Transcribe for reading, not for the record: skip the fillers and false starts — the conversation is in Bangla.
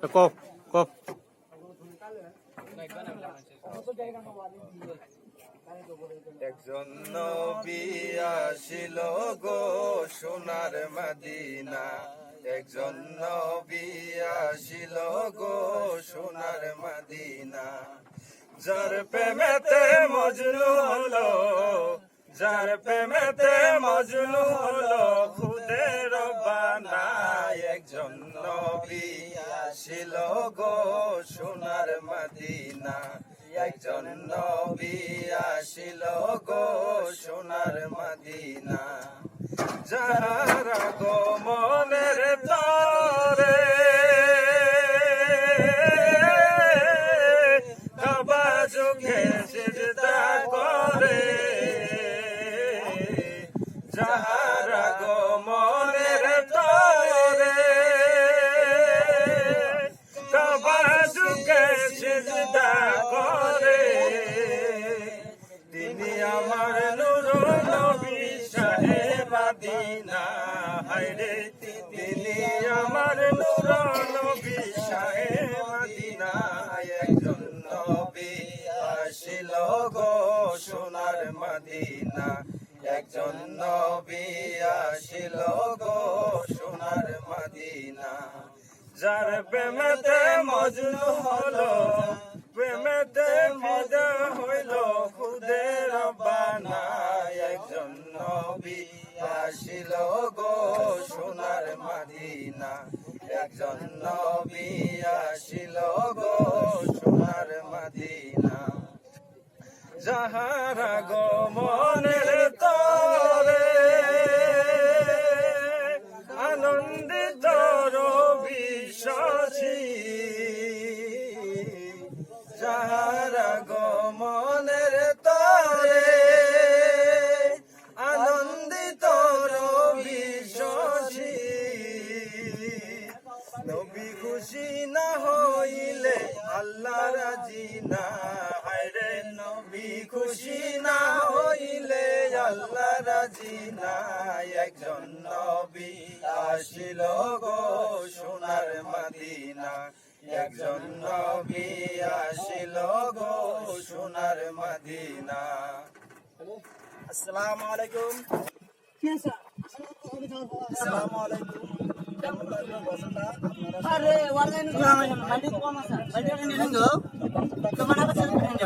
কও কও একজন নবী আসিল গো সোনার মদিনা, একজন নবী আসিল গো সোনার মদিনা। যার প্রেমেতে মজনু হলো, যার প্রেমেতে মজনু হলো খুদের বানা। একজন নবী আসিল গো সোনার মদিনা, একজন নবী আসিল গো সোনার মদিনা। যাহার গো মনের তরে কাবা যুগে সিজদা করে, যাহার গো মনের তরে কাবা যুগে সিজদা করে, তিনি আমার নূর নবী শাহে মদিনা। হায়রে তিনি আমার নূর নবী শাহে মদিনা। একজন নবী আসিল গো সোনার মদিনা, একজন নবী আসিল গো সোনার মদিনা। যার প্রেমেতে মজনু হলো, প্রেমেতে ফিদা হইল খুদের বানা। একজন নবী আসিল গো সোনার মদিনা, একজন নবী আসিল গো সোনার মদিনা। যাহারা গো মনের তরে আনন্দিত রবি শশী, যাহারা গো মনের তরে আনন্দিত রবি শশী। নবী খুশি না হইলে আল্লাহ রাজি না। হায়রে নবী খুশি না হইলে আল্লাহ রাজি না। একজন নবী আসিল গো সোনার মদিনা, একজন নবী আসিল গো সোনার মদিনা। আসসালামু আলাইকুম। আসসালামু আলাইকুম। अरे वाला नहीं मालिक कौन सा बैठे नहीं हो तो मना कर सकते हैं